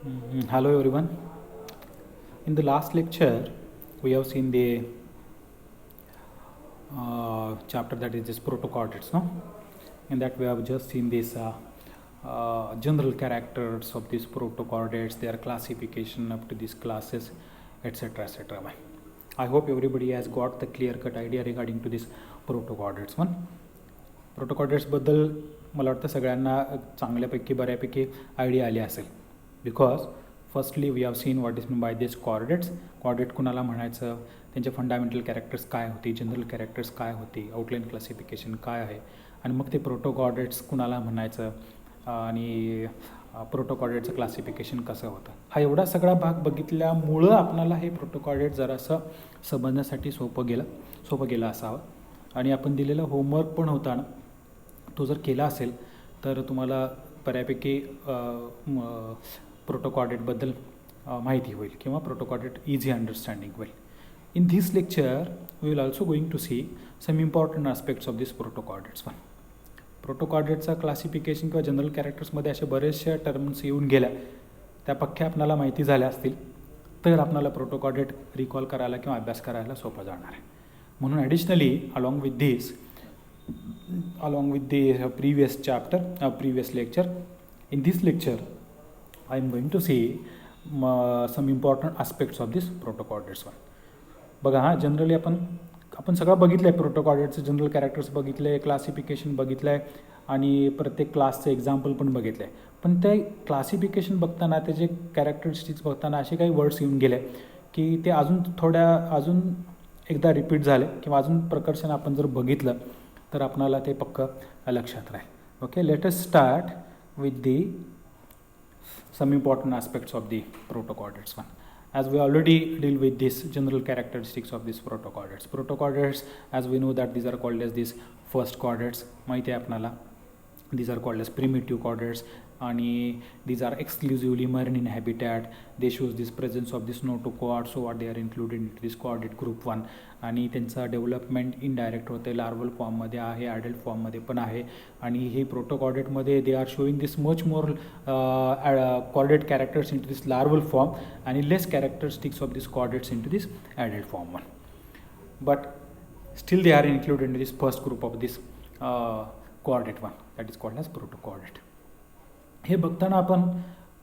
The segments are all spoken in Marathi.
Hello everyone. In the last lecture, we have seen the chapter that is this protochordates. No, in that we have just seen this general characters of these protochordates, their classification up to these classes, etc., etc. I hope everybody has got the clear-cut idea regarding to this protochordates one. Protochordates बद्दल मला वाटतं सगळ्यांना चांगल्यापैकी बऱ्यापैकी आयडिया आली असेल. Because firstly we have seen what is mean by this chordates. Chordate कुणाला म्हणायचं, त्यांचे फंडामेंटल कॅरेक्टर्स काय होते, जनरल कॅरेक्टर्स काय होते, आउटलाईन क्लासिफिकेशन काय आहे, आणि मग ते प्रोटोकॉर्डेट्स कुणाला म्हणायचं आणि प्रोटोकॉर्डेटचं क्लासिफिकेशन कसं होतं. हा एवढा सगळा भाग बघितल्यामुळं आपणाला हे प्रोटोकॉर्डेट जरासं समजण्यासाठी सोपं गेलं असावं. आणि आपण दिलेला होमवर्क पण होता ना, तो जर केला असेल तर तुम्हाला बऱ्यापैकी प्रोटोकॉर्डेटबद्दल माहिती होईल किंवा प्रोटोकॉर्डेट इझी अंडरस्टँडिंग होईल. In this lecture we will also going to see some important aspects of this protochordates one. प्रोटोकॉर्डेटचा क्लासिफिकेशन किंवा जनरल कॅरेक्टर्समध्ये असे बरेचशा टर्म्स येऊन गेल्या, त्या पक्क्या आपल्याला माहिती झाल्या असतील तर आपल्याला प्रोटोकॉर्डेट रिकॉल करायला किंवा अभ्यास करायला सोपं जाणार आहे. म्हणून additionally along with the previous lecture, in this lecture I am going to see some important aspects of this protochordates one. बघा हां, जनरली आपण सगळं बघितलं आहे. प्रोटोकॉर्डेटचं जनरल कॅरेक्टर्स बघितलं आहे, क्लासिफिकेशन बघितलं आहे आणि प्रत्येक क्लासचं एक्झाम्पल पण बघितलं आहे. पण ते क्लासिफिकेशन बघताना, त्याचे कॅरेक्टरिस्टिक्स बघताना असे काही वर्ड्स येऊन गेले की ते अजून एकदा रिपीट झाले किंवा अजून प्रकर्षण आपण जर बघितलं तर आपणाला ते पक्क लक्षात राहील. Okay, let us start with some important aspects of the protochordates one. As we already deal with this general characteristics of these protochordates. Protochordates, as we know that these are called as these first chordates. माहिती आहे आपणाला. These are called as primitive chordates आणि these are exclusively marine in habitat. They shows this presence of this notochord, so what they are included into this chordate group 1. आणि त्यांचा डेव्हलपमेंट इनडायरेक्ट होते, लार्वल फॉर्ममध्ये आहे, ॲडल्ट फॉर्ममध्ये पण आहे. आणि हे प्रोटोकॉर्डेटमध्ये they are showing this much more chordate characters in to this larval form आणि less characteristics of this chordates in to this adult form one. But still they are included in this first group of this chordate one, that is called as protochordate. हे बघताना आपण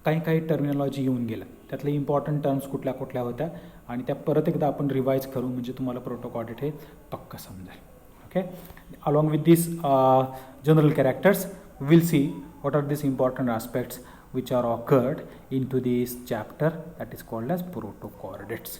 काही टर्मिनॉलॉजी येऊन गेलं, त्यातले इम्पॉर्टंट टर्म्स कुठल्या होत्या आणि त्या परत एकदा आपण रिवाईज करू म्हणजे तुम्हाला प्रोटोकॉर्डेट हे पक्का समजेल. Okay, along with this general characters will see what are this important aspects which are occurred in to this chapter that is called as protochordates.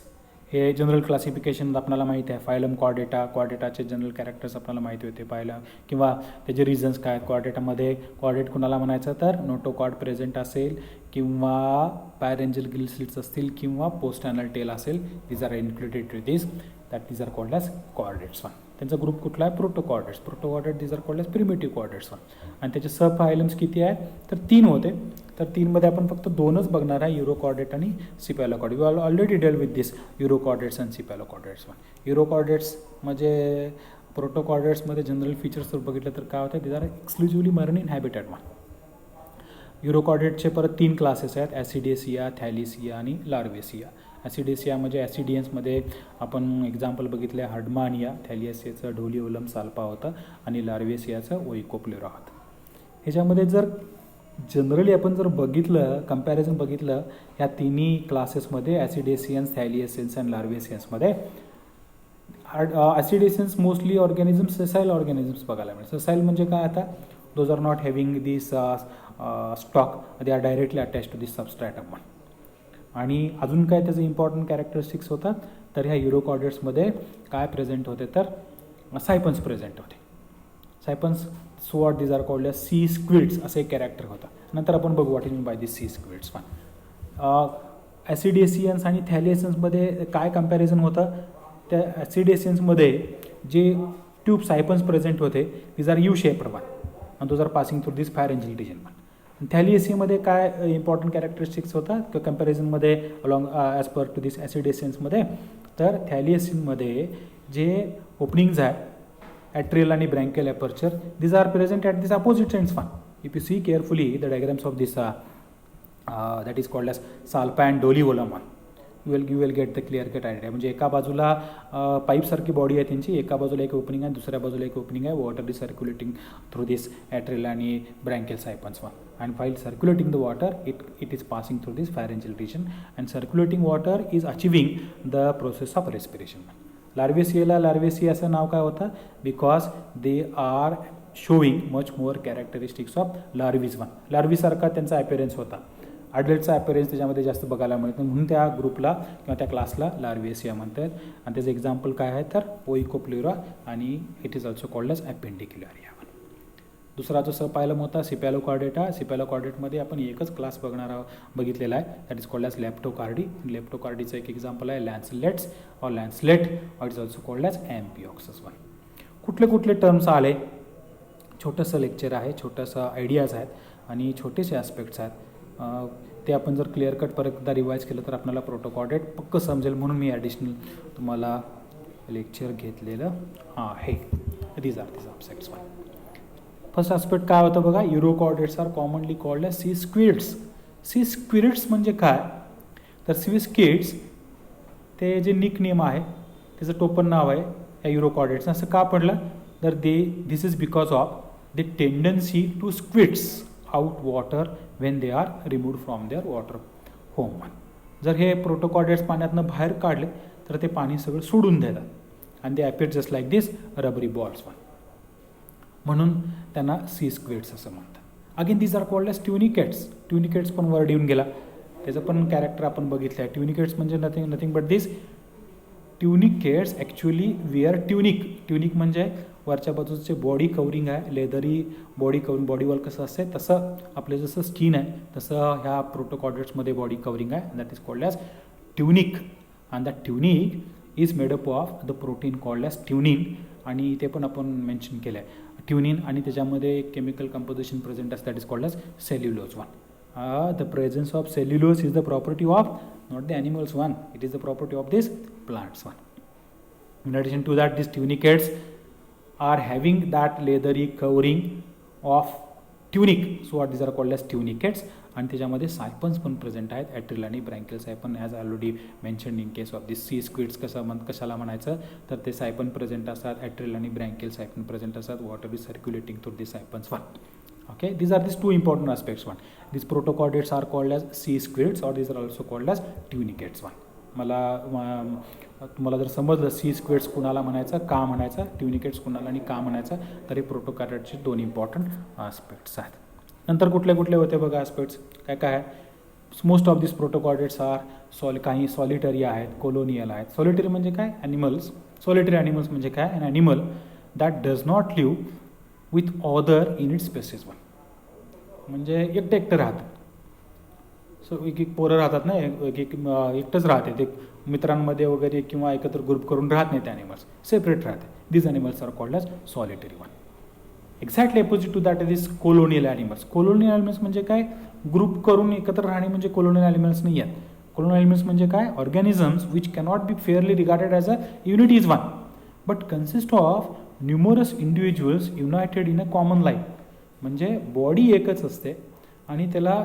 हे जनरल क्लासिफिकेशन आपल्याला माहिती आहे. फायलम कॉर्डेटाचे जनरल कॅरेक्टर्स आपल्याला माहिती होते पाहिलं, किंवा त्याचे रिझन्स काय. कॉर्डेटामध्ये कॉर्डेट कुणाला म्हणायचं तर नोटोकॉर्ड प्रेझेंट असेल किंवा पॅरेंजल गिलस्लिट्स असतील किंवा पोस्ट ॲनल टेल असेल. These are included to this that these are called as chordates one. त्यांचा ग्रुप कुठला आहे, protochordate these are called as primitive chordates one. आणि त्याचे सब फायलम्स किती आहे तर 3 होते. तर 3मध्ये आपण फक्त 2च बघणार आहे, युरोकॉर्डेट आणि cephalochordate. We already deal with this urochordates and cephalochordates one. Urochordates म्हणजे प्रोटोकॉर्डेट्समध्ये जनरल फीचर्स जर बघितलं तर काय होतं, these are exclusively marine in habitat one. युरोकॉर्डेटचे परत 3 क्लासेस आहेत, ॲसिडेसिया, थॅलिसिया आणि लार्वेसिया. ॲसिडेसिया म्हणजे ॲसिडियन्समध्ये आपण एक्झाम्पल बघितलं आहे हर्डमानिया, थॅलिएसियाचं ढोलिओलम साल्पा होतं आणि लार्वेसियाचं ओइकोप्लेरा होतं. ह्याच्यामध्ये जर जनरली आपण जर बघितलं, कम्पॅरिझन बघितलं ह्या तिन्ही क्लासेसमध्ये, ॲसिडेसियन्स, थॅलिएसियन्स अँड लार्वेसियन्समध्ये, ascidiaceans mostly organisms, sessile organisms बघायला मिळेल. सेसाईल म्हणजे काय, आता those are not having this stalk, they are directly attach to this substratum one. आणि अजून काय त्याचे इम्पॉर्टंट कॅरेक्टरिस्टिक्स होतात तर ह्या युरोकॉर्डेट्समध्ये काय प्रेझेंट होते तर सायपन्स प्रेझेंट होते. Siphons, so what these are called as sea squids असे एक कॅरेक्टर होता. नंतर आपण बघू what is mean by this sea squids one. Ascidiaceans आणि थॅलिएसियन्समध्ये काय कम्पॅरिझन होतं, त्या ॲसिडेसियन्समध्ये जे ट्यूब सायपन्स प्रेझेंट होते these are U shaped one आणि those are passing through this pharyngeal region one. थॅलिएसियामध्ये काय इम्पॉर्टंट कॅरेक्टरिस्टिक्स होतात कम्पॅरिझनमध्ये along as per to this ॲसिडेसियन्समध्ये, तर थॅलिएसियनमध्ये जे ओपनिंग्ज आहे atrial and branchial aperture, these are present at this opposite ends one. If you see carefully the diagrams of this that is called as Salpa and Doliolum one. You will get the clear cut idea. म्हणजे एका बाजूला पाईपसारखी बॉडी आहे त्यांची, एका बाजूला एक ओपनिंग आहे, दुसऱ्या बाजूला एक ओपनिंग आहे. वॉटर इज सर्क्युलेटिंग थ्रू दिस ॲट्रिल आणि ब्रँकियल सायपन्स one. And while circulating the water, it is passing through this pharyngeal region, and circulating water is achieving the process of respiration. लार्वेसियाला लार्वेसिया असं नाव काय होतं? Because they are showing much more characteristics of larvae one. लार्वीसारखा त्यांचा ॲपिअरन्स होता. अडल्टचा ॲपिअरन्स त्याच्यामध्ये जास्त बघायला मिळतं, म्हणून त्या ग्रुपला किंवा त्या क्लासला लार्वेसिया म्हणतात. आणि त्याचं एक्झाम्पल काय आहे तर ओइकोप्लेरा, आणि it is also called as Appendicularia. दुसरा जो सबफायलम होता सिपॅलोकॉर्डेटा. सिपॅलोकॉर्डेटमध्ये आपण एकच क्लास बघितलेला आहे, that is called as Leptocardii. लेप्टोकार्डीचं एक एक्झाम्पल आहे lancelets or lancelet, or is also called as amphioxus one. कुठले कुठले टर्म्स आले? छोटंसं लेक्चर आहे, छोटंसं आयडियाज आहेत आणि छोटेसे ॲस्पेक्ट्स आहेत. ते आपण जर क्लिअर कट परत एकदा रिवाईज केलं तर आपल्याला प्रोटोकॉर्डेट पक्कं समजेल, म्हणून मी ॲडिशनल तुम्हाला लेक्चर घेतलेलं आहे. These are this objects one. First aspect काय होतं बघा, urochordates are commonly called as sea squids. Sea squids म्हणजे काय तर सी स्क्विड्स ते जे निक नेम आहे त्याचं टोपण नाव आहे या युरोकॉर्डेट्स. असं का पडलं तर this is because of the tendency to squids out water when they are removed from their water home. जर हे प्रोटोकॉर्डेट्स पाण्यातनं बाहेर काढले तर ते पाणी सगळं सोडून देतात आणि they appear just like this rubbery balls one. म्हणून त्यांना सी स्क्विड्स असं म्हणतात. Again these are called as tunicates. Tunicates पण वर्ड येऊन गेला, त्याचं पण कॅरेक्टर आपण बघितलं आहे. ट्युनिकेट्स म्हणजे nothing but this tunicates actually wear tunic. Tunic म्हणजे वरच्या बाजूचे बॉडी कवरिंग आहे, लेदरी बॉडी कवरिंग. बॉडीवर कसं असते तसं आपलं जसं स्किन आहे तसं ह्या प्रोटोकॉर्डेट्समध्ये बॉडी कवरिंग आहे, that is called as tunic. And that tunic is made up of the protein called as tunin. आणि ते पण आपण मेन्शन केलं आहे ट्युनिन, आणि त्याच्यामध्ये एक केमिकल कंपोजिशन प्रेझेंट असतं that is called as cellulose one. The presence of cellulose is the property of not the animals one, it is the property of this plants one. In addition to that, these tunicates are having that leathery covering of tunic, so these are called as tunicates. आणि त्याच्यामध्ये सायपन्स पण प्रेझेंट आहेत, ॲट्रिल आणि branchial siphon as already mention in case of this sea squids. कशाला म्हणायचं तर ते सायपन प्रेझेंट असतात, ॲट्रिल आणि ब्रँकियल सायपन प्रेझेंट असतात. Water is circulating through this siphons one. Okay, these are these two important aspects one. These protochordates are called as sea squids, or these are also called as tunicates one. तुम्हाला जर समजलं सी स्क्विड्स कुणाला म्हणायचं, का म्हणायचं, ट्युनिकेट्स कुणाला आणि का म्हणायचं, तर हे प्रोटोकॉर्डेटचे दोन इम्पॉर्टंट आस्पेक्ट्स आहेत. नंतर कुठले कुठले होते बघा आस्पेक्ट्स, काय काय आहे. Most of this protochordates are काही सॉलिटरी आहेत, कोलोनियल आहेत. सॉलिटरी म्हणजे काय, ॲनिमल्स. सॉलिटरी ॲनिमल्स म्हणजे काय, an animal that does not live with other in it species one. म्हणजे एकटं राहतं. सो एक पोरं राहतात ना, एक एकटंच राहते, ते मित्रांमध्ये वगैरे किंवा एकत्र ग्रुप करून राहत नाही. ते ॲनिमल्स सेपरेट राहते. This animals are called as solitary one. Exactly opposite to that is this colonial animals. Colonial animals म्हणजे काय, ग्रुप करून एकत्र राहणे म्हणजे कोलोनियल ॲनिमल्स नाही आहेत. कोलोनियल ॲनिमल्स म्हणजे काय, organisms which cannot be fairly regarded as a unit is one but consist of numerous individuals United in a common life. म्हणजे बॉडी एकच असते आणि त्याला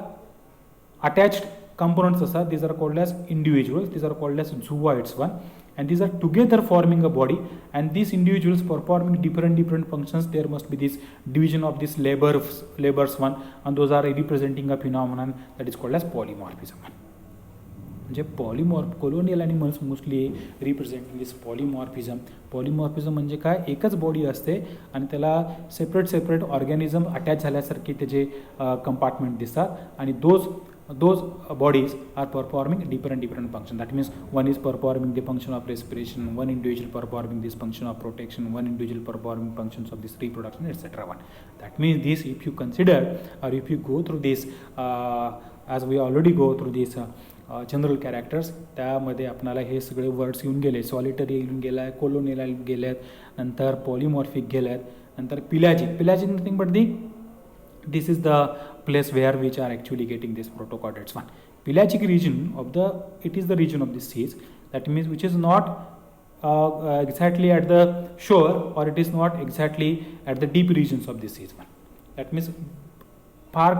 अटॅच्ड कंपोनंट्स असतात. these are called as individuals, these are called as zooids one, and these are together forming a body, and these individuals performing different functions. There must be this division of this labors one, and those are representing a phenomenon that is called as polymorphism. म्हणजे कोलोनियल ॲनिमल्स मोस्टली रिप्रेझेंटिंग दिस पॉलिमॉर्फिझम. पॉलिमॉर्फिझम म्हणजे काय, एकच बॉडी असते आणि त्याला सेपरेट ऑर्गॅनिझम अटॅच झाल्यासारखे त्याचे कंपार्टमेंट दिसतात, आणि those bodies are performing different function. That means one is performing the function of respiration, one individual performing this function of protection, one individual performing functions of this reproduction, etc. one. That means this, if you consider or if you go through this as we already go through this general characters, त्यामध्ये आपल्याला हे सगळे वर्ड्स येऊन गेले. सॉलिटरी येऊन गेला आहे, कोलोनियल गेले आहेत, नंतर पॉलिमॉर्फिक गेले आहेत, नंतर pelagic nothing but this is the place where which are actually getting this protochordates one. Pelagic region it is the region of the seas, that means which is not exactly at the shore, or it is not exactly at the deep regions of the seas one. That means फार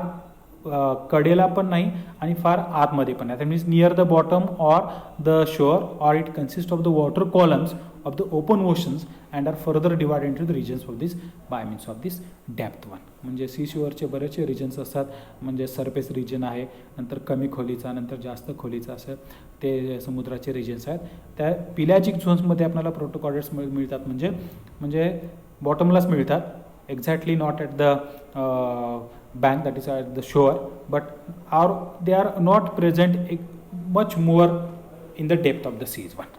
कडेला पण नाही आणि फार आतमध्ये पण नाही. That means near the bottom or the shore or it consist of the water columns of the open oceans and are further divide into the regions of this by means of this depth one. म्हणजे सी शोअरचे बरेचसे रिजन्स असतात, म्हणजे सरफेस रिजन आहे, नंतर कमी खोलीचा, नंतर जास्त खोलीचा, असं ते समुद्राचे रिजन्स आहेत. त्या पिलॅजिक झोन्समध्ये आपल्याला प्रोटोकॉर्डेट्स मिळतात, म्हणजे बॉटमलाच मिळतात, exactly not at the bank, that is at the shore, but they are not present much more in the depth of the seas one.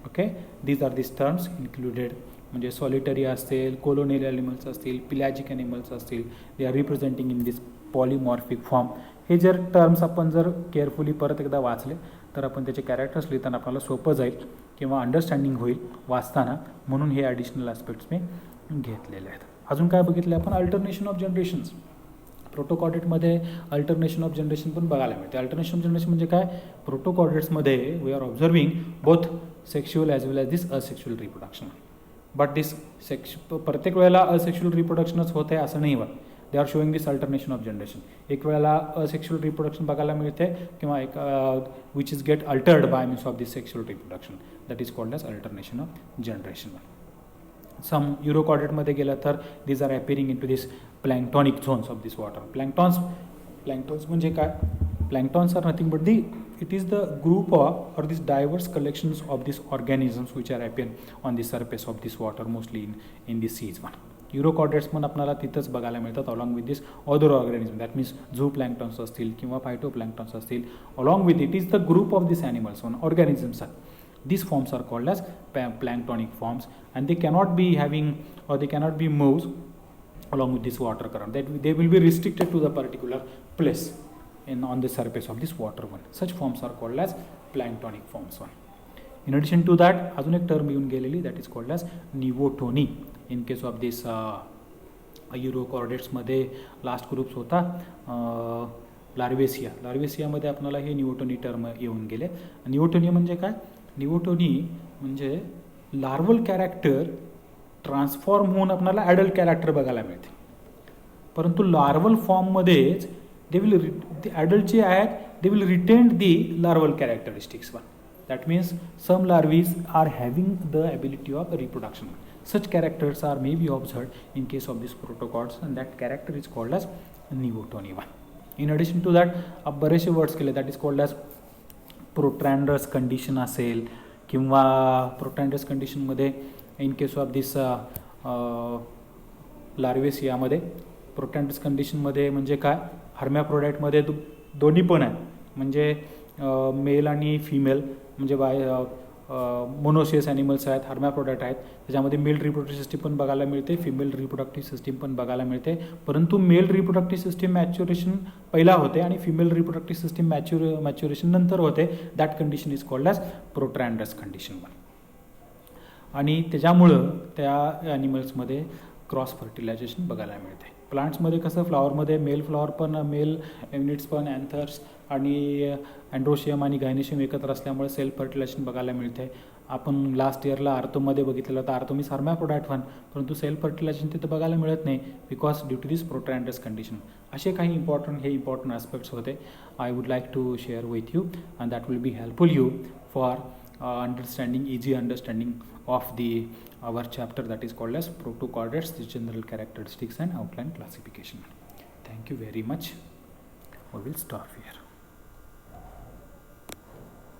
Okay, these are these terms included, म्हणजे सॉलिटरी असतील, कोलोनियल ॲनिमल्स असतील, पिलॅजिक ॲनिमल्स असतील, they are representing in this polymorphic form. हे जर टर्म्स आपण जर केअरफुली परत एकदा वाचले तर आपण त्याचे कॅरेक्टर्स लिहिताना आपल्याला सोपं जाईल किंवा अंडरस्टँडिंग होईल वाचताना, म्हणून हे ॲडिशनल ॲस्पेक्ट्स मी घेतलेले आहेत. अजून काय बघितले आपण? Alternation of generations. प्रोटोकॉर्डेटमध्ये अल्टरनेशन ऑफ जनरेशन पण बघायला मिळते. अल्टरनेशन ऑफ जनरेशन म्हणजे काय? प्रोटोकॉर्डेट्समध्ये we are observing both sexual as well as this asexual reproduction. But this प्रत्येक वेळेला असेक्शुअल रिप्रोडक्शनच होते असं नाही होत. They are showing this alternation of generation. एक वेळेला असेक्शुअल रिप्रोडक्शन बघायला मिळते किंवा एक which is get altered by means of this sexual reproduction, that is called as alternation of generation. Some युरोकॉर्डेटमध्ये गेलं तर these are appearing in to this planktonic zones of this water. Planktons म्हणजे काय? Planktons are nothing but it is the group of or these diverse collections of these organisms which are appear on the surface of this water, mostly in the seas one. Urochordates पण आपल्याला तिथंच बघायला मिळतात along with this other organism, that means zooplanktons असतील किंवा फायटोप्लॅन्क्टॉन्स असतील, along with it is the group of this animals one organisms are. These forms are called as planktonic forms, and they cannot be having or they cannot be moved along with this water current. That they will be restricted to the particular place on the surface of this water one. Such forms are called as planktonic forms one. In addition to that, अजून एक term येऊन गेलेली, that is called as Neotony. In case of this Eurochordates मध्ये लास्ट ग्रुप्स होता लार्वेसियामध्ये आपल्याला हे निओटोनी टर्म येऊन गेले. निओटोनी म्हणजे काय? निओटोनी म्हणजे लार्वल कॅरेक्टर ट्रान्सफॉर्म होऊन आपल्याला ॲडल्ट कॅरेक्टर बघायला मिळते, परंतु लार्वल फॉर्ममध्येच ते ॲडल्ट जे आहेत they will retain the larval characteristics one. That means some larvae are having the ability of reproduction. Such characters are may be observed in case of these protocols, and that character is called as Neotony one. In addition to that, बरेचसे वर्ड्स केले, that is called as protandrous condition असेल किंवा प्रोट्रॅन्डस कंडिशनमध्ये इन केस ऑफ दिस लार्वेसियामध्ये प्रोट्रॅन्डस कंडिशनमध्ये म्हणजे काय? हर्मॅफ्रोडाईटमध्ये दोन्ही पण आहे, म्हणजे मेल आणि फिमेल म्हणजे मोनोसियस ॲनिमल्स आहेत, हर्मॅफ्रोडाईट आहेत, त्याच्यामध्ये मेल रिप्रोडक्टिव्ह सिस्टीम पण बघायला मिळते, फिमेल रिप्रोडक्टिव्ह सिस्टीम पण बघायला मिळते, परंतु मेल रिप्रोडक्टिव्ह सिस्टीम मॅच्युरेशन पहिला होते आणि फिमेल रिप्रोडक्टिव्ह सिस्टीम मॅच्युरेशन नंतर होते. That condition is called as protandrous condition one. आणि त्याच्यामुळं त्या ॲनिमल्समध्ये क्रॉस फर्टिलायझेशन बघायला मिळते. प्लांट्समध्ये कसं फ्लॉवरमध्ये मेल फ्लॉवर पण मेल युनिट्स पण अँथर्स आणि अँड्रोशियम आणि गायनेशियम एकत्र असल्यामुळे सेल्फ फर्टिलायझेशन बघायला मिळते. आपण लास्ट इयरला आर्थोमध्ये बघितलेलं होतं, आर्थो मीन्स हर्मॅफ्रोडाईट वन, परंतु सेल्फ फर्टिलायझेशन तिथं बघायला मिळत नाही because due to this protandrous condition. असे काही इम्पॉर्टंट ॲस्पेक्ट्स होते. I would like to share with you and that will be helpful you for easy understanding of our chapter that is called as protochordates, the general characteristics and outline classification. Thank you very much. We will stop here.